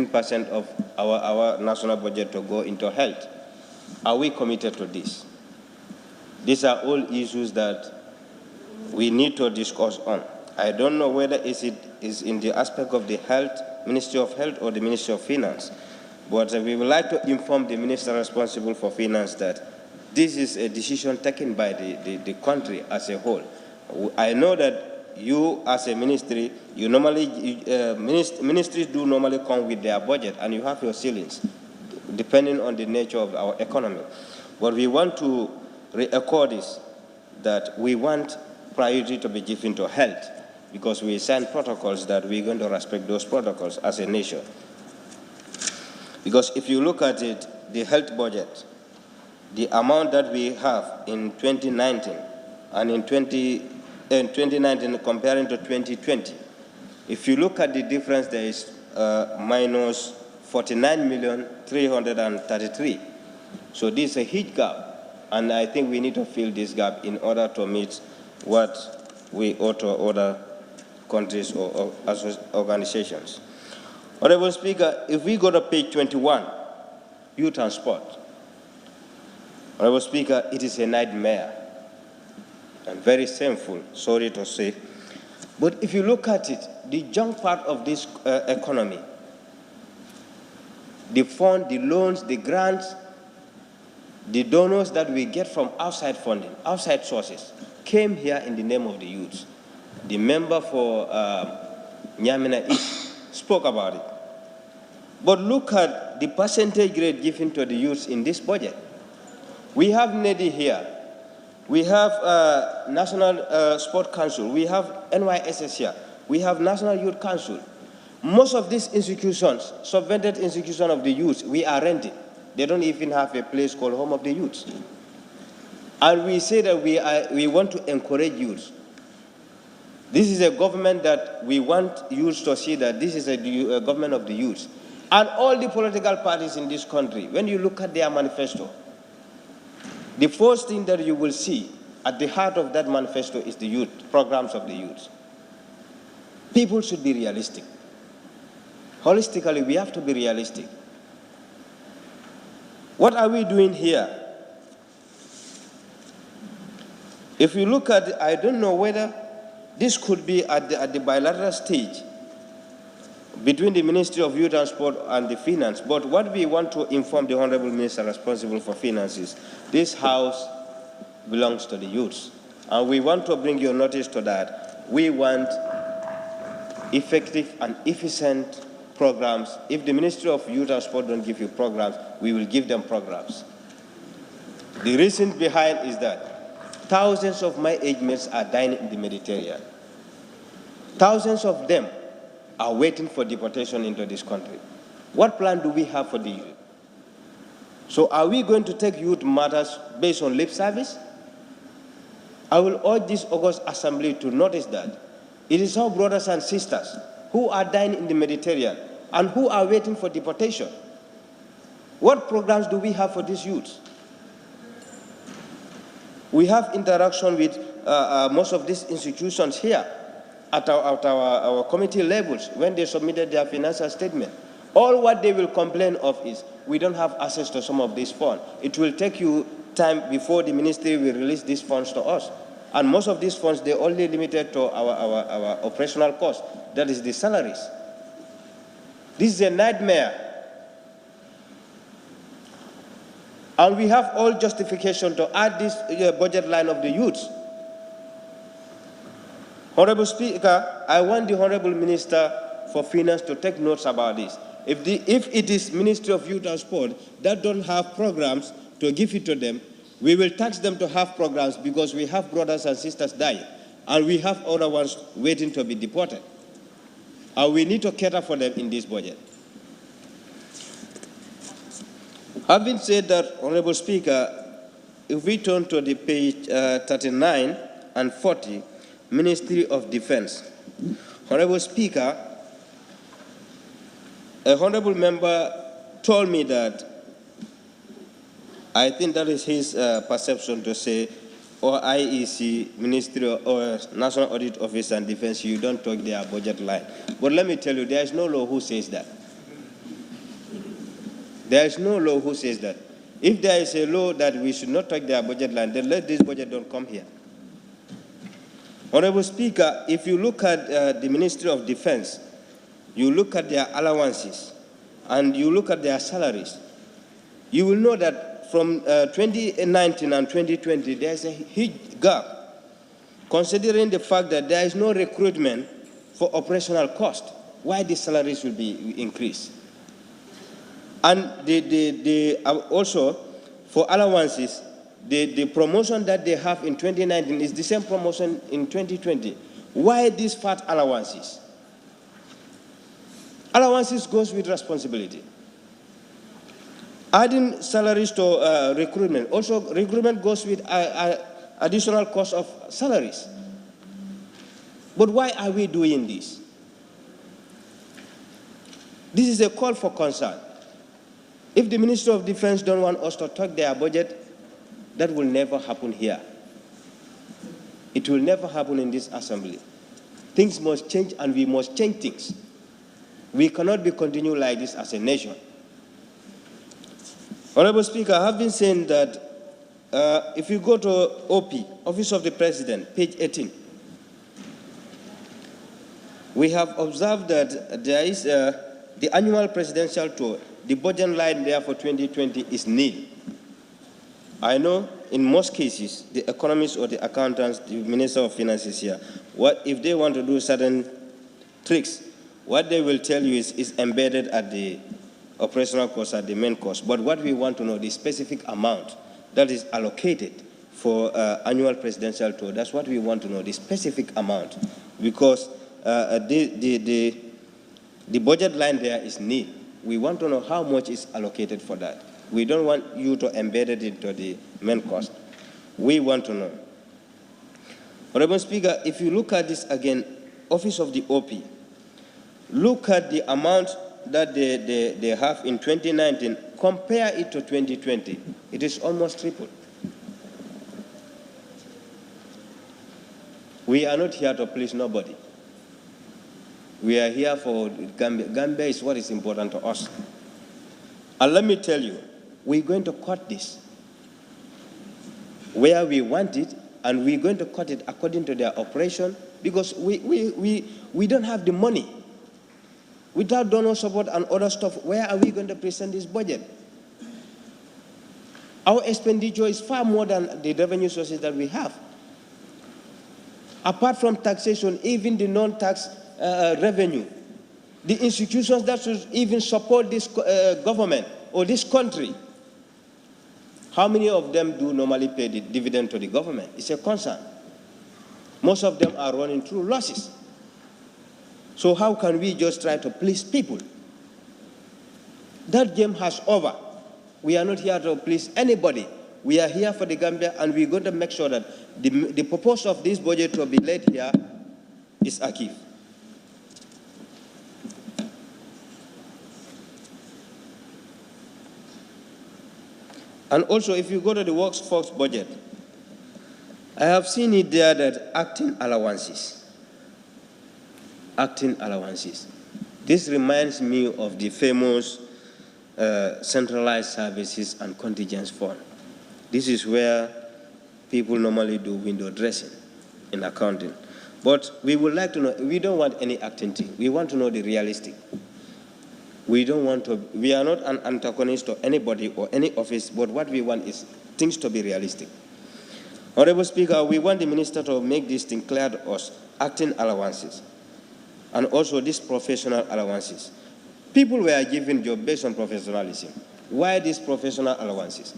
15% of our national budget to go into health. Are we committed to this? These are all issues that we need to discuss on. I don't know whether it is in the aspect of the health, Ministry of Health or the Ministry of Finance, but we would like to inform the minister responsible for finance that this is a decision taken by the country as a whole. I know that you, as a ministry, you normally, ministries do normally come with their budget, and you have your ceilings, depending on the nature of our economy. But we want to re-echo this, that we want priority to be given to health, because we signed protocols that we're going to respect those protocols as a nation. Because if you look at it, the health budget, the amount that we have in 2019 and in 2019 comparing to 2020, if you look at the difference, there is minus 49,333,000. So this is a huge gap, and I think we need to fill this gap in order to meet what we owe to other countries or organizations. Honorable Speaker, if we go to page 21, youth and sport. Honorable Speaker, it is a nightmare and very shameful, sorry to say. But if you look at it, the junk part of this economy, the fund, the loans, the grants, the donors that we get from outside funding, outside sources, came here in the name of the youth. The member for Nyamina East spoke about it. But look at the percentage rate given to the youth in this budget. We have NEDI here. We have National Sport Council. We have NYSS here. We have National Youth Council. Most of these institutions, subvented institutions of the youth, we are renting. They don't even have a place called Home of the Youth. And we say that we want to encourage youth. This is a government that we want youth to see that this is a government of the youth. And all the political parties in this country, when you look at their manifesto, the first thing that you will see at the heart of that manifesto is the youth, programs of the youth. People should be realistic. Holistically, we have to be realistic. What are we doing here? If you look at it, I don't know whether this could be at the bilateral stage between the Ministry of Youth and Sport and the Finance, but what we want to inform the Honorable Minister responsible for finances, this house belongs to the youths. And we want to bring your notice to that. We want effective and efficient programs. If the Ministry of Youth and Sport don't give you programs, we will give them programs. The reason behind is that thousands of my age mates are dying in the Mediterranean. Thousands of them are waiting for deportation into this country. What plan do we have for the youth? So are we going to take youth matters based on lip service? I will urge this August Assembly to notice that it is our brothers and sisters who are dying in the Mediterranean and who are waiting for deportation. What programs do we have for these youths? We have interaction with most of these institutions here at our committee levels when they submitted their financial statement. All what they will complain of is we don't have access to some of these funds. It will take you time before the ministry will release these funds to us. And most of these funds, they're only limited to our operational costs. That is the salaries. This is a nightmare. And we have all justification to add this budget line of the youth. Honorable Speaker, I want the Honorable Minister for Finance to take notes about this. If it is Ministry of Youth and Sport that don't have programs to give it to them, we will tax them to have programs because we have brothers and sisters dying, and we have other ones waiting to be deported. And we need to cater for them in this budget. Having said that, Honorable Speaker, if we turn to the page 39 and 40, Ministry of Defense. Honorable Speaker, a honorable member told me that, I think that is his perception to say, or IEC, Ministry or National Audit Office and Defense, you don't talk their budget line. But let me tell you, there is no law who says that. There is no law who says that. If there is a law that we should not touch their budget line, then let this budget don't come here. Honorable Speaker, if you look at the Ministry of Defense, you look at their allowances, and you look at their salaries, you will know that from 2019 and 2020, there's a huge gap, considering the fact that there is no recruitment for operational cost. Why the salaries will be increased? And also, for allowances, the promotion that they have in 2019 is the same promotion in 2020. Why these fat allowances? Allowances goes with responsibility. Adding salaries to recruitment, also recruitment goes with additional cost of salaries. But why are we doing this? This is a call for concern. If the Ministry of Defense don't want us to touch their budget, that will never happen here. It will never happen in this assembly. Things must change, and we must change things. We cannot be continue like this as a nation. Honorable Speaker, I have been saying that if you go to OP, Office of the President, page 18, we have observed that there is the annual presidential tour. The budget line there for 2020 is nil. I know in most cases, the economists or the accountants, the Minister of Finance here, what if they want to do certain tricks, what they will tell you is embedded at the operational cost, at the main cost. But what we want to know, the specific amount that is allocated for annual presidential tour, that's what we want to know, the specific amount. Because the budget line there is nil. We want to know how much is allocated for that. We don't want you to embed it into the main cost. We want to know. Honorable Speaker, if you look at this again, Office of the OP, look at the amount that they have in 2019, compare it to 2020. It is almost triple. We are not here to please nobody. We are here for Gambia. Gambia is what is important to us. And let me tell you, we're going to cut this where we want it, and we're going to cut it according to their operation, because we don't have the money. Without donor support and other stuff, where are we going to present this budget? Our expenditure is far more than the revenue sources that we have. Apart from taxation, even the non-tax revenue, the institutions that should even support this government or this country, how many of them do normally pay the dividend to the government? It's a concern. Most of them are running through losses. So how can we just try to please people? That game has over. We are not here to please anybody. We are here for the Gambia, and we're going to make sure that the purpose of this budget to be laid here is achieved. And also, if you go to the workforce budget, I have seen it there that acting allowances. This reminds me of the famous centralized services and contingents fund. This is where people normally do window dressing in accounting. But we would like to know, we don't want any acting thing. We want to know the realistic. We are not an antagonist to anybody or any office, but what we want is things to be realistic. Honorable Speaker, we want the minister to make this thing clear to us, acting allowances, and also these professional allowances. People were given jobs based on professionalism. Why these professional allowances?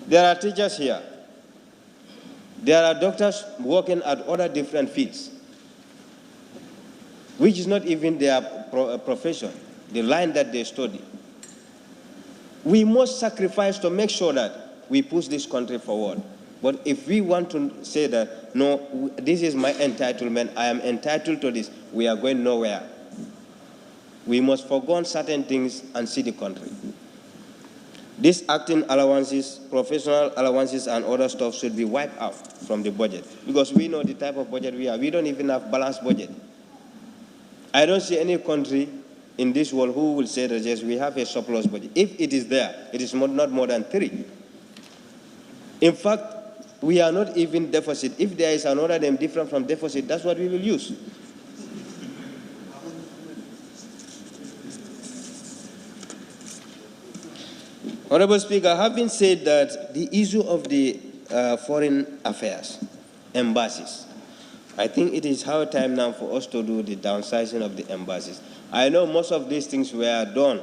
There are teachers here. There are doctors working at other different fields, which is not even their profession, the line that they study. We must sacrifice to make sure that we push this country forward. But if we want to say that, no, this is my entitlement, I am entitled to this, we are going nowhere. We must forgo certain things and see the country. These acting allowances, professional allowances, and other stuff should be wiped out from the budget, because we know the type of budget we have. We don't even have balanced budget. I don't see any country in this world who will say that yes, we have a surplus budget. If it is there, it is not more than 3. In fact, we are not even deficit. If there is another name different from deficit, that's what we will use. Honorable Speaker, having said that, the issue of the foreign affairs, embassies, I think it is high time now for us to do the downsizing of the embassies. I know most of these things were done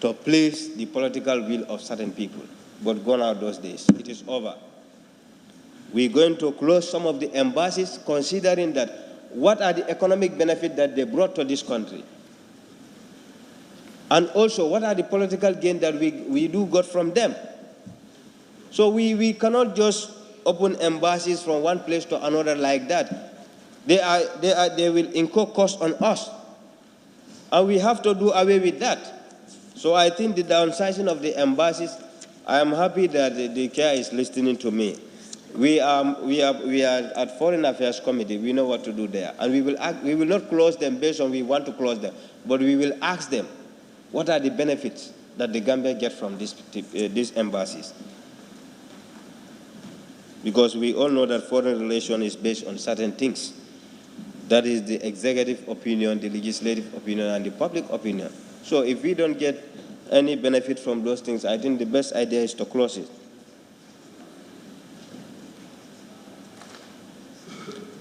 to please the political will of certain people, but gone out those days. It is over. We're going to close some of the embassies, considering that what are the economic benefits that they brought to this country? And also, what are the political gain that we do got from them? So we cannot just open embassies from one place to another like that. They will incur cost on us. And we have to do away with that. So I think the downsizing of the embassies, I am happy that the Kerr is listening to me. We are at Foreign Affairs Committee. We know what to do there. And we will not close them based on we want to close them, but we will ask them, what are the benefits that the Gambia get from these embassies? Because we all know that foreign relations is based on certain things. That is the executive opinion, the legislative opinion, and the public opinion. So if we don't get any benefit from those things, I think the best idea is to close it.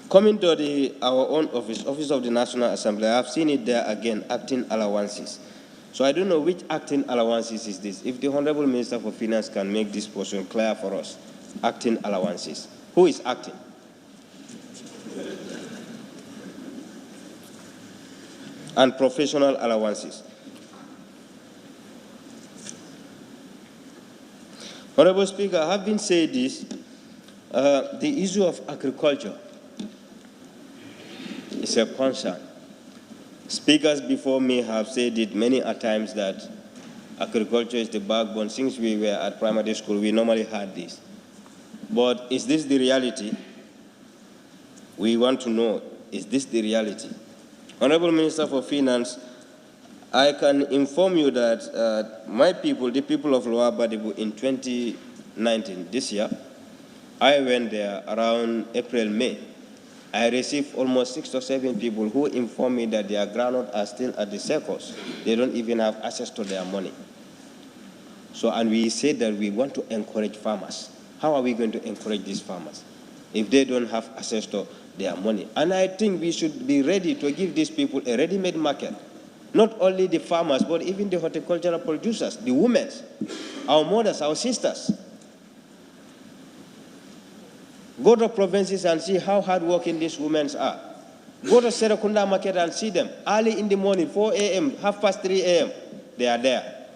Coming to our own office of the National Assembly, I have seen it there again, acting allowances. So I don't know which acting allowances is this. If the Honorable Minister for Finance can make this portion clear for us, acting allowances. Who is acting? And professional allowances. Honorable Speaker, having said this, the issue of agriculture is a concern. Speakers before me have said it many a times that agriculture is the backbone. Since we were at primary school, we normally had this. But is this the reality? We want to know, is this the reality? Honorable Minister for Finance, I can inform you that my people, the people of Lower Badibu, in 2019, this year, I went there around April, May. I received almost 6 or 7 people who informed me that their groundnut are still at the circles. They don't even have access to their money. So, and we said that we want to encourage farmers. How are we going to encourage these farmers if they don't have access to their money? And I think we should be ready to give these people a ready-made market. Not only the farmers, but even the horticultural producers, the women, our mothers, our sisters. Go to provinces and see how hardworking these women are. Go to Serekunda market and see them. Early in the morning, 4 a.m., 3:30 a.m., they are there.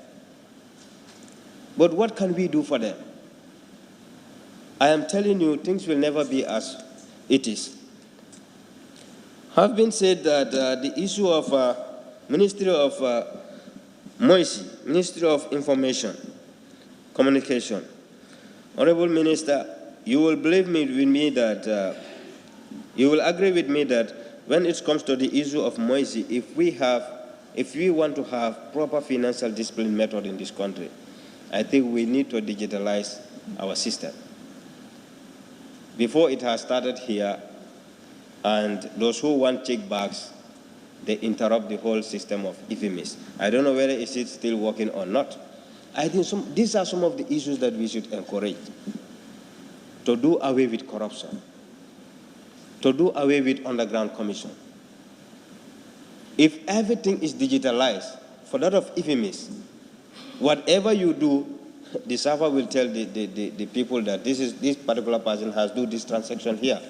But what can we do for them? I am telling you, things will never be as it is. Have been said that the issue of Ministry of MOISI, Ministry of Information, Communication. Honorable Minister, you will believe me with me that, you will agree with me that when it comes to the issue of MOISI, if we want to have proper financial discipline method in this country, I think we need to digitalize our system. Before it has started here, and those who want checkbacks, they interrupt the whole system of IFMIS. I don't know whether it is still working or not. I think these are some of the issues that we should encourage. To do away with corruption, to do away with underground commission. If everything is digitalized, for that of IFMIS, whatever you do, the server will tell the people that this particular person has do this transaction here.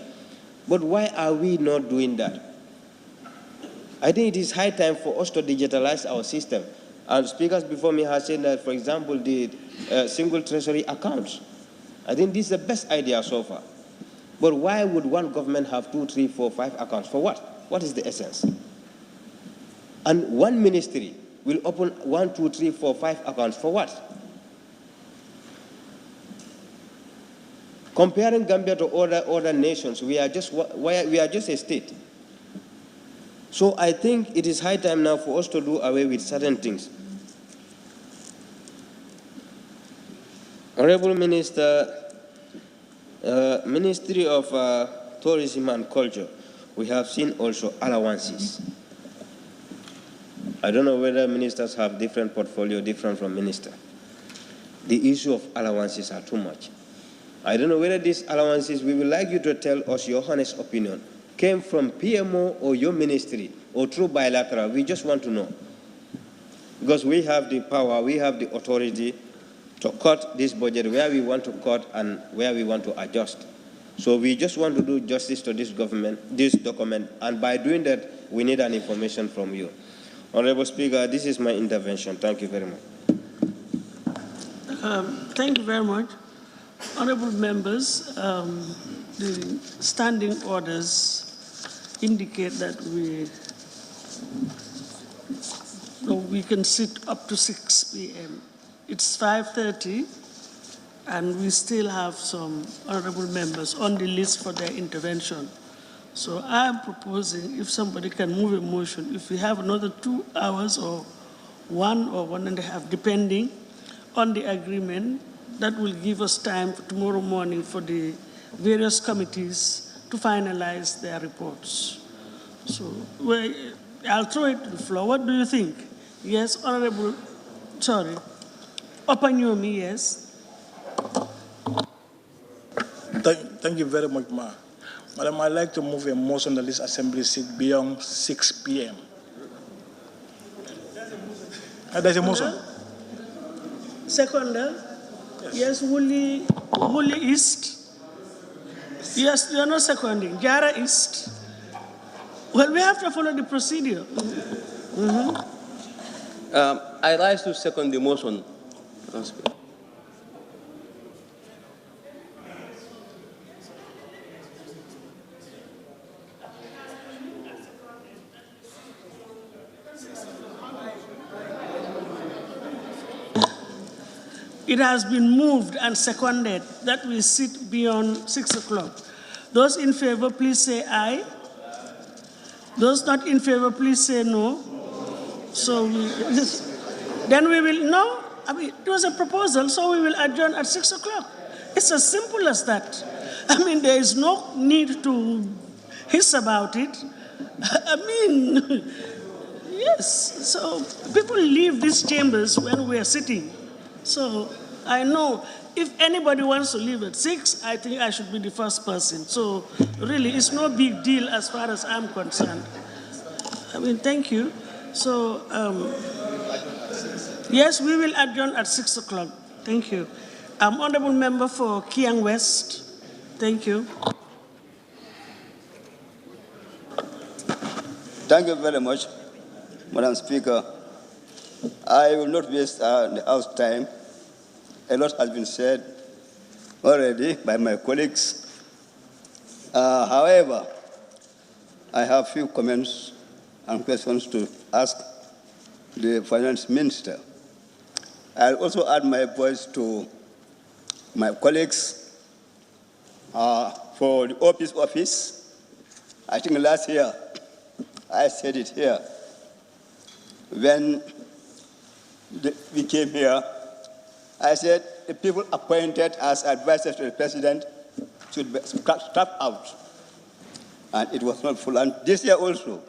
But why are we not doing that? I think it is high time for us to digitalize our system. And speakers before me have said that, for example, the single treasury accounts. I think this is the best idea so far. But why would one government have 2, 3, 4, 5 accounts? For what? What is the essence? And one ministry will open 1, 2, 3, 4, 5 accounts. For what? Comparing Gambia to other nations, we are just a state. So I think it is high time now for us to do away with certain things. Honorable Minister, Ministry of Tourism and Culture, we have seen also allowances. I don't know whether ministers have different portfolio, different from minister. The issue of allowances are too much. I don't know whether these allowances, we would like you to tell us your honest opinion, came from PMO or your ministry or through bilateral. We just want to know. Because we have the power, we have the authority to cut this budget where we want to cut and where we want to adjust. So we just want to do justice to this government, this document, and by doing that, we need an information from you. Honorable Speaker, this is my intervention. Thank you very much. Thank you very much. Honorable members, the standing orders indicate that we can sit up to 6 p.m. It's 5:30, and we still have some honorable members on the list for their intervention. So I'm proposing, if somebody can move a motion, if we have another 2 hours or 1 or 1.5, depending on the agreement, that will give us time for tomorrow morning for the various committees to finalize their reports. So I'll throw it to the floor. What do you think? Yes, Honorable, sorry. Opanyomi, yes. Thank you very much, Ma. Madam, I'd like to move a motion that this assembly sit beyond 6 p.m. There's a motion. Seconder? Yes, Woolley East. Yes, you're not seconding. Jara East. Well, we have to follow the procedure. I rise to second the motion. It has been moved and seconded that we sit beyond 6 o'clock. Those in favor, please say aye. Those not in favor, please say no. So then we will, no, I mean, it was a proposal, so we will adjourn at 6 o'clock. It's as simple as that. I mean, there is no need to hiss about it. I mean, yes, so people leave these chambers when we are sitting. So I know if anybody wants to leave at 6, I think I should be the first person. So really, it's no big deal as far as I'm concerned. I mean, thank you. So, yes, we will adjourn at 6 o'clock. Thank you. Honorable Member for Kiang West. Thank you. Thank you very much, Madam Speaker. I will not waste the House time. A lot has been said already by my colleagues. However, I have few comments and questions to ask the Finance Minister. I'll also add my voice to my colleagues for the office. I think last year, I said it here. When we came here, I said the people appointed as advisors to the president should be struck out. And it was not full. And this year also,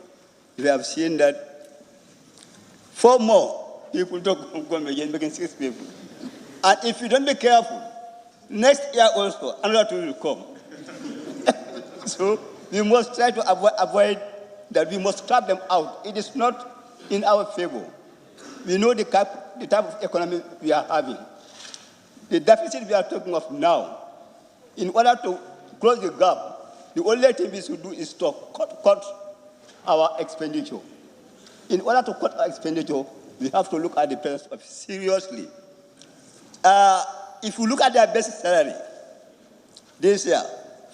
we have seen that 4 more people don't come again, making 6 people. And if you don't be careful, next year also, another 2 will come. So we must try to avoid that. We must trap them out. It is not in our favor. We know the type of economy we are having. The deficit we are talking of now, in order to close the gap, the only thing we should do is to cut our expenditure. In order to cut our expenditure, we have to look at the parents seriously. If you look at their basic salary, this year,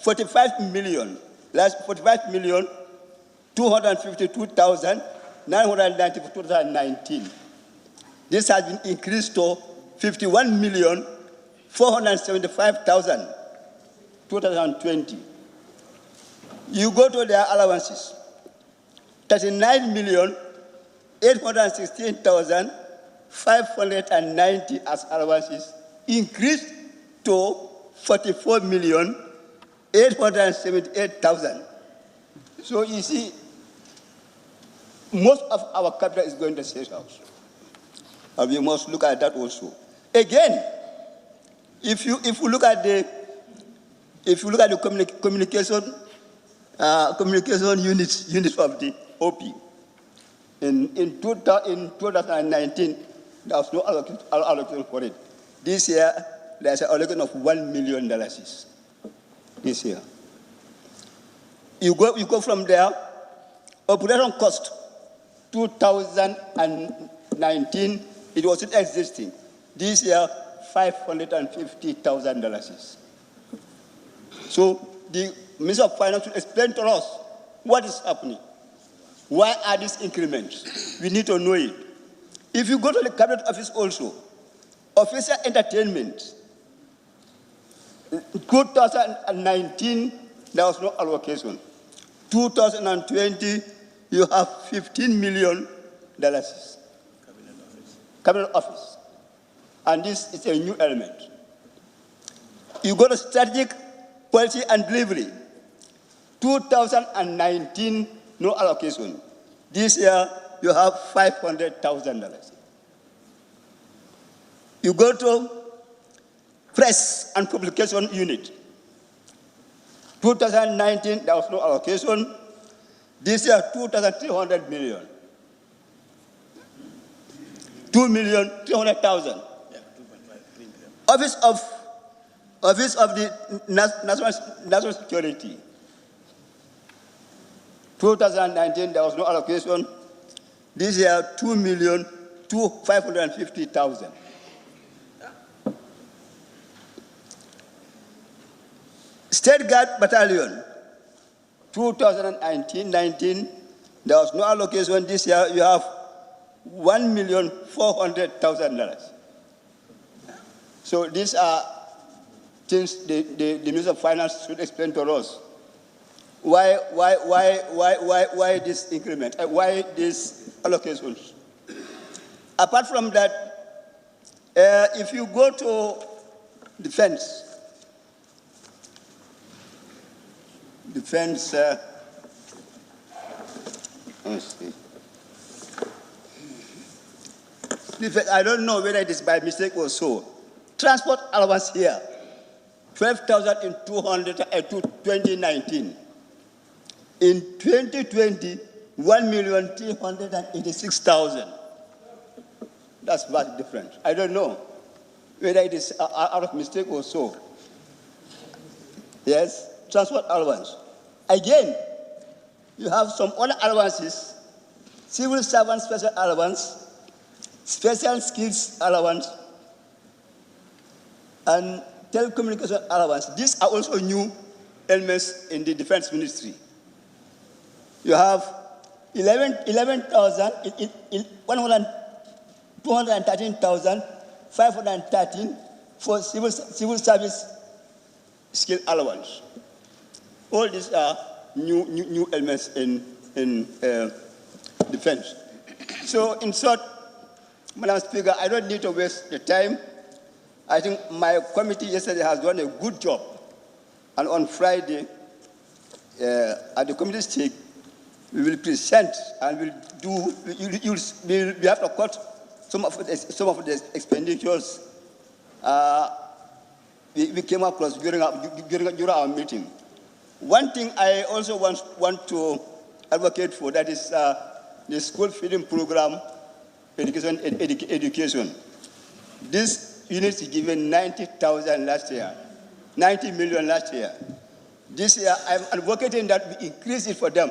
45 million, last 45 million, 252,990 for 2019. This has been increased to 51,475,000, 2020. You go to their allowances. 39,816,590 as allowances increased to 44,878,000. So you see, most of our capital is going to the State House. And we must look at that also. Again, if you look at the communication units of the OP, in 2019, there was no allocation for it. This year, there's an allocation of $1 million this year. You go from there, operation cost, 2019, it was still existing. This year, $550,000. So the Minister of Finance will explain to us what is happening. Why are these increments? We need to know it. If you go to the Cabinet Office also, official entertainment, 2019, there was no allocation. 2020, you have $15 million. Cabinet Office. And this is a new element. You go to strategic policy and delivery, 2019, no allocation. This year, you have $500,000. You go to press and publication unit, 2019, there was no allocation. This year, 2,300 million. 2,300,000. Office of the National Security. 2019, there was no allocation. This year, 2,550,000. State Guard Battalion, 2019, there was no allocation. This year, you have $1,400,000. So these are things the Minister of Finance should explain to us. Why this increment? Why these allocations? Apart from that, if you go to defense, let me see. I don't know whether it is by mistake or so. Transport allowance here, 12,200 in 2019. In 2020, 1,386,000. That's vastly different. I don't know whether it is out of mistake or so. Yes, transport allowance. Again, you have some other allowances, civil servant special allowance, special skills allowance, and telecommunication allowance. These are also new elements in the defense ministry. You have 213,513 for civil service skill allowance. All these are new elements in defense. So in short, Madam Speaker, I don't need to waste the time. I think my committee yesterday has done a good job. And on Friday, at the committee stage, we will present and we have to cut some of the expenditures we came across during our meeting. One thing I also want to advocate for, that is the school feeding program, education. This unit is given 90,000 last year, 90 million last year. This year, I'm advocating that we increase it for them,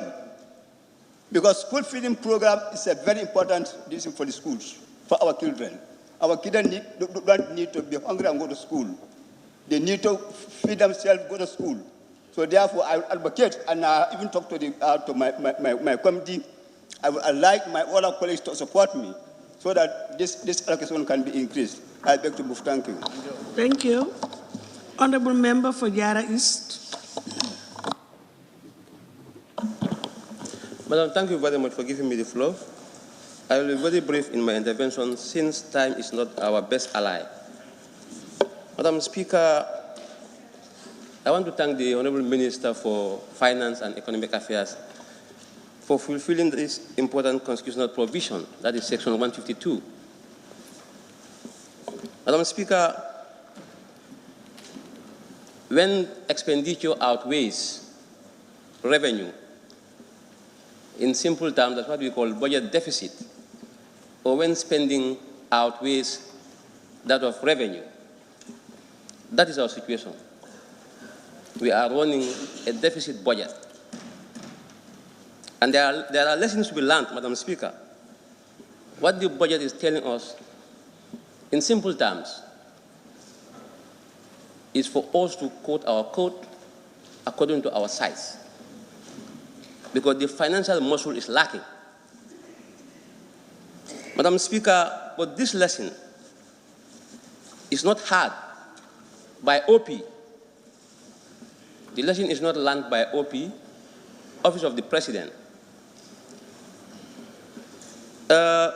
because school feeding program is a very important issue for the schools, for our children. Our children don't need to be hungry and go to school. They need to feed themselves, go to school. So therefore, I advocate, and I even talk to my committee. I would like my other colleagues to support me so that this allocation can be increased. I beg to move. Thank you. Thank you. Honorable Member for Yara East. Madam, thank you very much for giving me the floor. I will be very brief in my intervention since time is not our best ally. Madam Speaker, I want to thank the Honorable Minister for Finance and Economic Affairs for fulfilling this important constitutional provision, that is Section 152. Madam Speaker, when expenditure outweighs revenue, in simple terms, that's what we call budget deficit, or when spending outweighs that of revenue, that is our situation. We are running a deficit budget. And there are lessons to be learned, Madam Speaker. What the budget is telling us, in simple terms, is for us to quote our code according to our size. Because the financial muscle is lacking. Madam Speaker, but this lesson is not had by OP. The lesson is not learned by OP, Office of the President.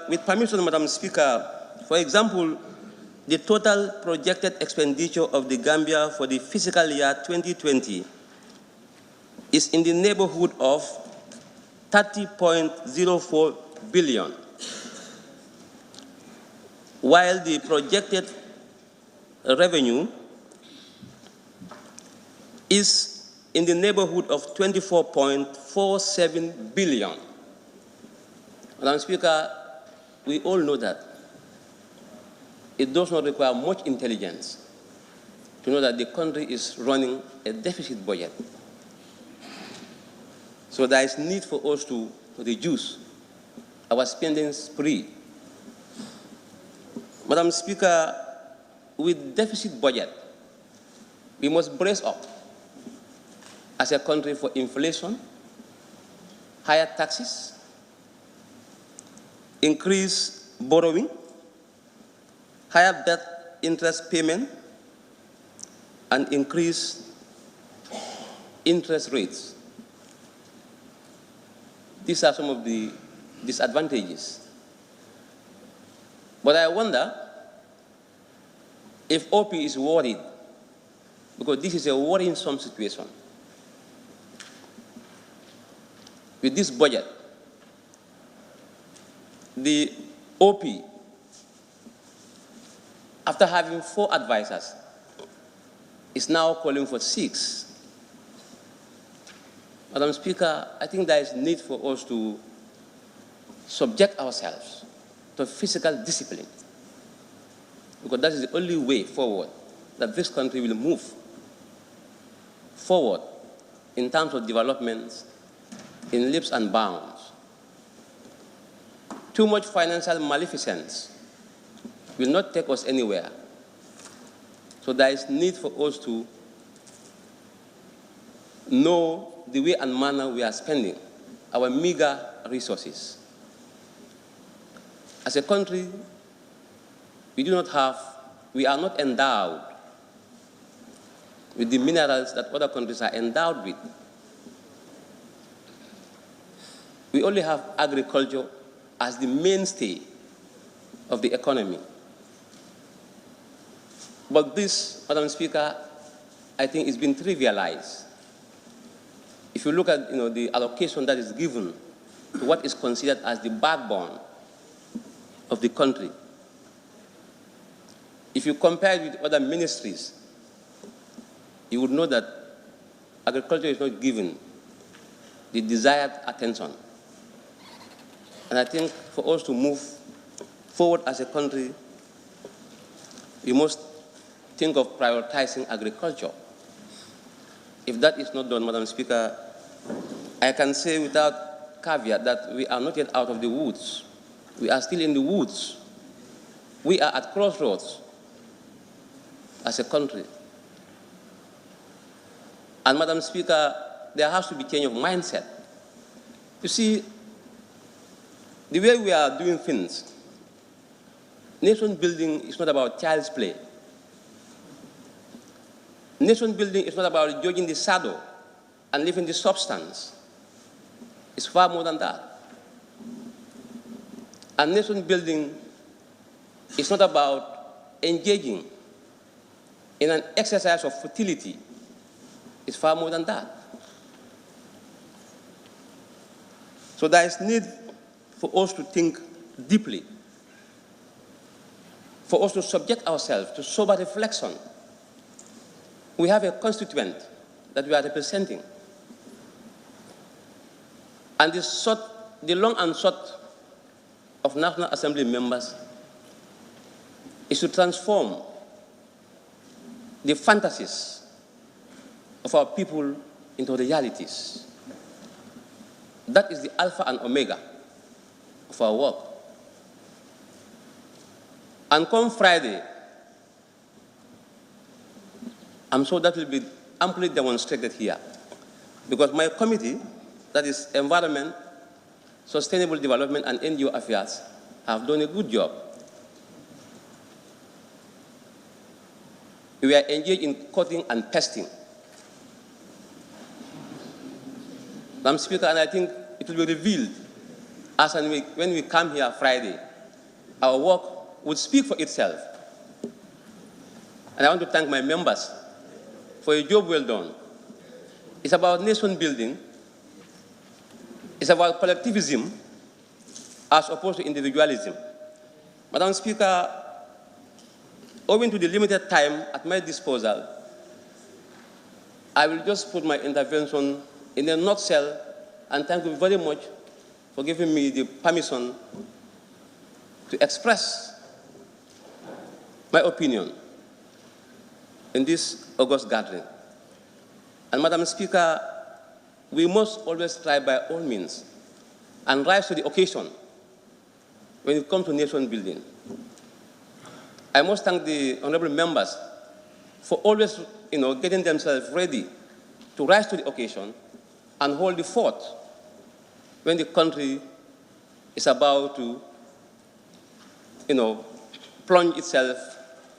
With permission, Madam Speaker, for example, the total projected expenditure of the Gambia for the fiscal year 2020 is in the neighborhood of 30.04 billion, while the projected revenue is in the neighborhood of 24.47 billion. Madam Speaker, we all know that it does not require much intelligence to know that the country is running a deficit budget. So there is need for us to reduce our spending spree. Madam Speaker, with deficit budget, we must brace up as a country for inflation, higher taxes, increased borrowing, higher debt interest payment, and increased interest rates. These are some of the disadvantages. But I wonder if OP is worried, because this is a worrisome situation. With this budget, the OP, after having 4 advisors, is now calling for 6. Madam Speaker, I think there is need for us to subject ourselves to physical discipline, because that is the only way forward that this country will move forward in terms of development in leaps and bounds. Too much financial maleficence will not take us anywhere. So there is need for us to know the way and manner we are spending our meager resources. As a country, we are not endowed with the minerals that other countries are endowed with. We only have agriculture as the mainstay of the economy. But this, Madam Speaker, I think it's been trivialized. If you look at the allocation that is given to what is considered as the backbone of the country, if you compare it with other ministries, you would know that agriculture is not given the desired attention. And I think for us to move forward as a country, we must think of prioritizing agriculture. If that is not done, Madam Speaker, I can say without caveat that we are not yet out of the woods. We are still in the woods. We are at crossroads as a country. And Madam Speaker, there has to be change of mindset. You see, the way we are doing things, nation building is not about child's play. Nation building is not about judging the shadow and leaving the substance. It's far more than that. And nation building is not about engaging in an exercise of futility. It's far more than that. So there is need for us to think deeply, for us to subject ourselves to sober reflection. We have a constituent that we are representing. And the long and short of National Assembly members is to transform the fantasies of our people into realities. That is the alpha and omega of our work. And come Friday, I'm sure that will be amply demonstrated here. Because my committee, that is Environment, Sustainable Development and NGO Affairs, have done a good job. We are engaged in cutting and testing. Madam Speaker, and I think it will be revealed as and when we come here Friday, our work would speak for itself. And I want to thank my members for a job well done. It's about nation building. It's about collectivism as opposed to individualism. Madam Speaker, owing to the limited time at my disposal, I will just put my intervention in a nutshell, and thank you very much for giving me the permission to express my opinion in this August gathering. And Madam Speaker, we must always try by all means and rise to the occasion when it comes to nation building. I must thank the honorable members for always, getting themselves ready to rise to the occasion and hold the fort when the country is about to, plunge itself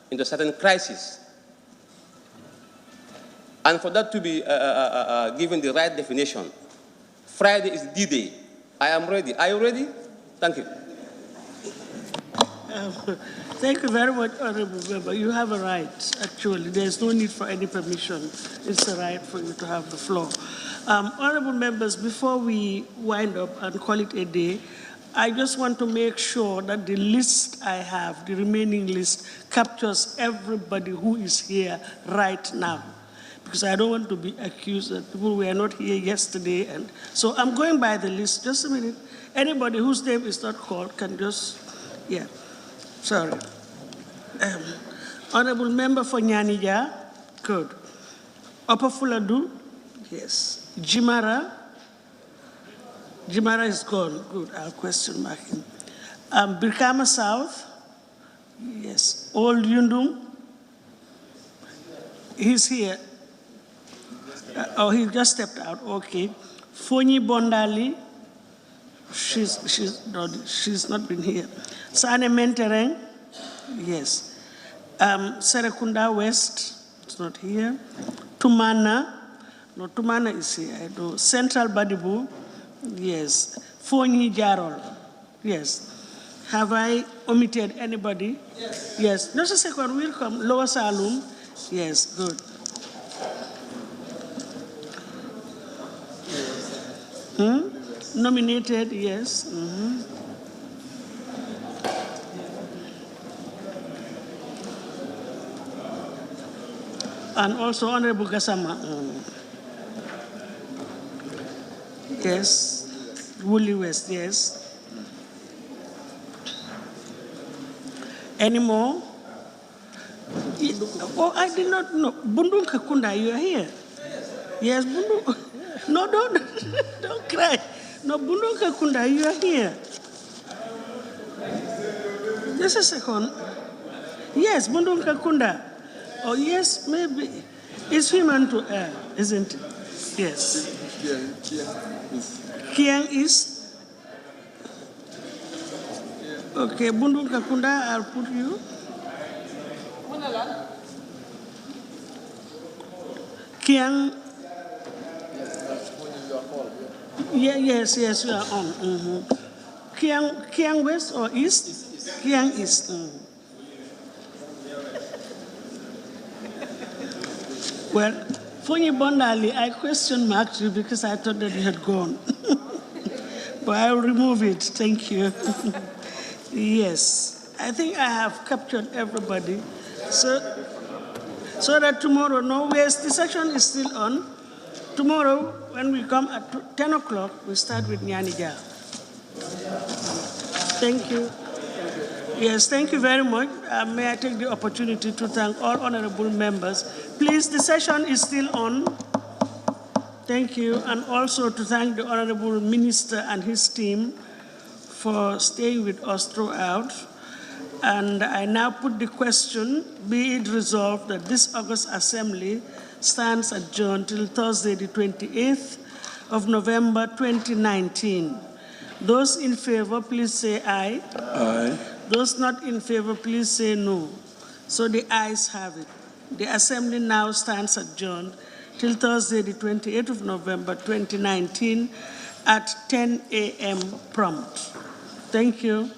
into a certain crisis. And for that to be given the right definition, Friday is D-Day. I am ready. Are you ready? Thank you. Thank you very much, Honorable Member. You have a right, actually. There's no need for any permission. It's a right for you to have the floor. Honorable members, before we wind up and call it a day, I just want to make sure that the list I have, the remaining list, captures everybody who is here right now. Because I don't want to be accused that people were not here yesterday. And so I'm going by the list. Just a minute. Anybody whose name is not called can just, yeah. Sorry. Honorable Member for Nyanija, good. Upper Fuladu, yes. Jimara is gone, good, I'll question mark him. Birkama South, yes. Old Yundum, he's here. He just stepped out, okay. Fonyi Bondali, she's not been here. Sane Mentereng, yes. Serekunda West, it's not here. Tumana, no, Tumana is here, I do. Central Badibu, yes. Fonyi Jarol, yes. Have I omitted anybody? Yes. Yes, just a second, we'll come. Lower Salum, yes, good. Nominated, yes. And also Honorable Gassama. Yes. Woolly West, yes. Any more? Oh, I did not know. Bundung Kakunda, you are here? Yes, Bundung. No, don't cry. No, Bundung Kakunda, you are here. Just a second. Yes, Bundung Kakunda. Oh, yes, maybe. It's human to err, isn't it? Yes. Kiang is? Okay, Bundung Kakunda, I'll put you. Kiang. Yes, we are on. Kiang West or East? Kiang East. Well, Fonyi Bondali, I question marked you because I thought that you had gone. But I'll remove it. Thank you. Yes, I think I have captured everybody. So that tomorrow, the session is still on. Tomorrow, when we come at 10 o'clock, we start with Nyanija. Thank you. Yes, thank you very much. May I take the opportunity to thank all honorable members. Please, the session is still on. Thank you. And also to thank the honorable minister and his team for staying with us throughout. And I now put the question, be it resolved that this August Assembly stands adjourned till Thursday, the 28th of November, 2019. Those in favor, please say aye. Aye. Those not in favor, please say no. So the ayes have it. The Assembly now stands adjourned till Thursday, the 28th of November, 2019 at 10 a.m. prompt. Thank you.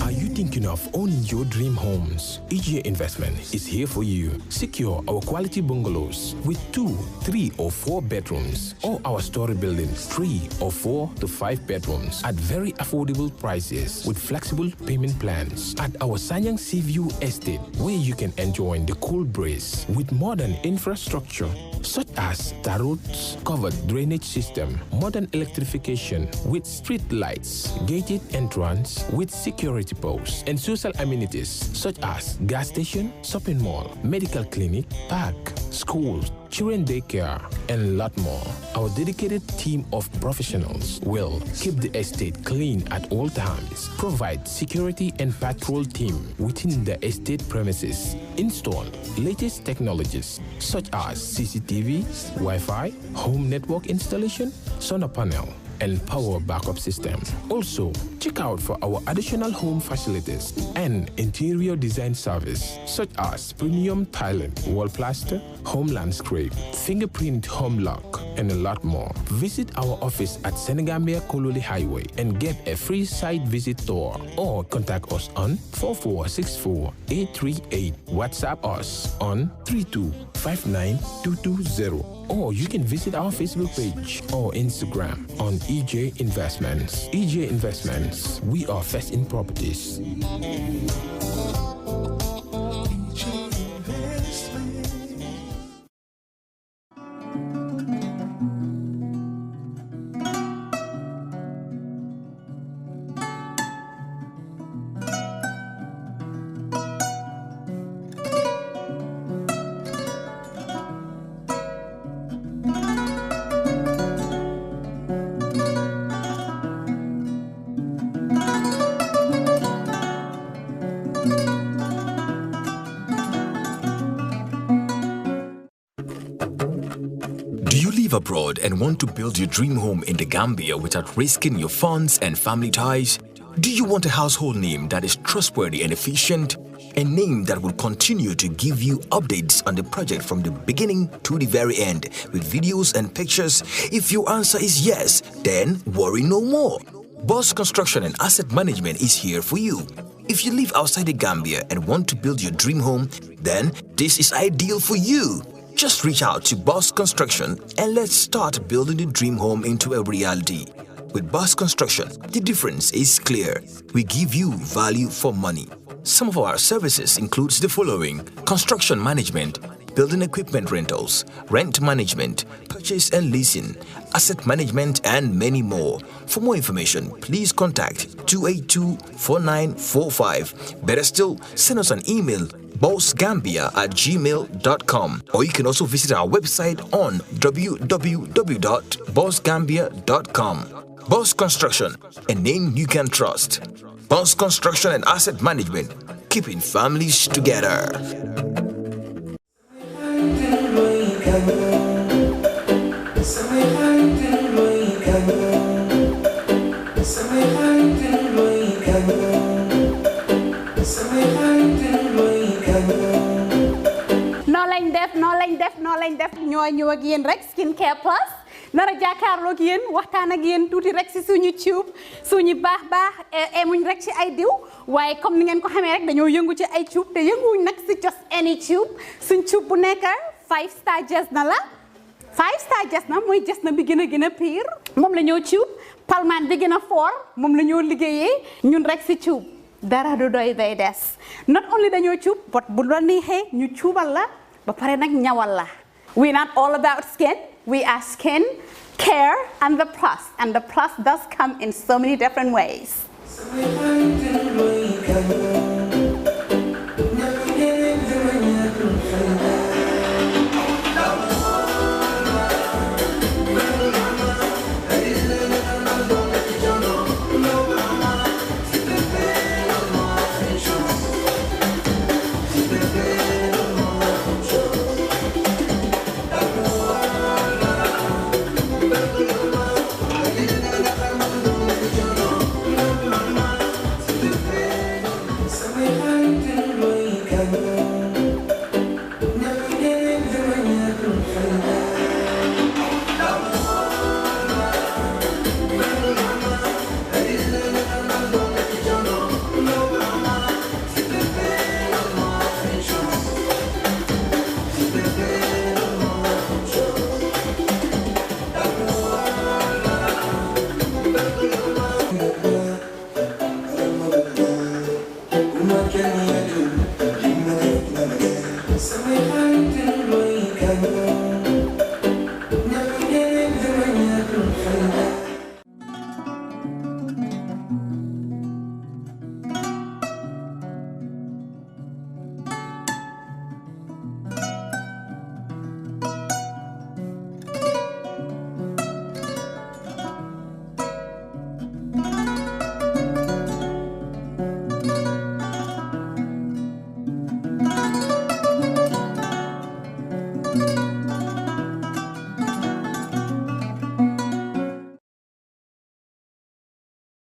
Are you thinking of owning your dream homes? EJ Investment is here for you. Secure our quality bungalows with 2, 3, or 4 bedrooms, or our story buildings, 3 or 4 to 5 bedrooms at very affordable prices with flexible payment plans at our Sanyang Seaview Estate, where you can enjoy the cool breeze with modern infrastructure such as tar roads, covered drainage system, modern electrification with street lights, gated entrance with security posts, and social amenities such as gas station, shopping mall, medical clinic, park, schools, children daycare, and a lot more. Our dedicated team of professionals will keep the estate clean at all times, provide security and patrol team within the estate premises, install latest technologies such as CCTV, Wi-Fi, home network installation, solar panel, and power backup system. Also, check out for our additional home facilities and interior design service such as premium tiling, wall plaster, home landscape, fingerprint home lock, and a lot more. Visit our office at Senegambia Kololi Highway and get a free site visit tour, or contact us on 4464-838. WhatsApp us on 3259220. Or you can visit our Facebook page or Instagram on EJ Investments. EJ Investments, we are first in properties. Abroad and want to build your dream home in the Gambia without risking your funds and family ties? Do you want a household name that is trustworthy and efficient? A name that will continue to give you updates on the project from the beginning to the very end with videos and pictures? If your answer is yes, then worry no more. Boss Construction and Asset Management is here for you. If you live outside the Gambia and want to build your dream home, then this is ideal for you. Just reach out to Boss Construction and let's start building the dream home into a reality. With Boss Construction, the difference is clear. We give you value for money. Some of our services includes the following: construction management, building equipment rentals, rent management, purchase and leasing, asset management, and many more. For more information, please contact 282-4945. Better still, send us an email, bossgambia@gmail.com, or you can also visit our website on www.bossgambia.com. Boss Construction, a name you can trust. Boss Construction and Asset Management, keeping families together. ngeen def ñoo ñëw ak yéen rek skincare plus nara jàkkaarloo ak yéen waxtaan ak yéen tuuti rek si suñu tube suñu baax emuñ rek ci ay diw waaye comme ni ngeen ko xamee rek dañoo yëngu ci ay tube te yënguwuñ nag si just any tube suñ tube bu nekk 5-star jesna la 5-star jesna mooy jesna bi gën a pire moom la ñoo tube palmaan bi gën a fort moom la ñoo liggéeyee ñun rek si tube dara du doy day des not only dañoo tube but bu la neexee ñu tuubal la ba pare nag ñawal la. We're not all about skin. We are skin, care, and the plus does come in so many different ways.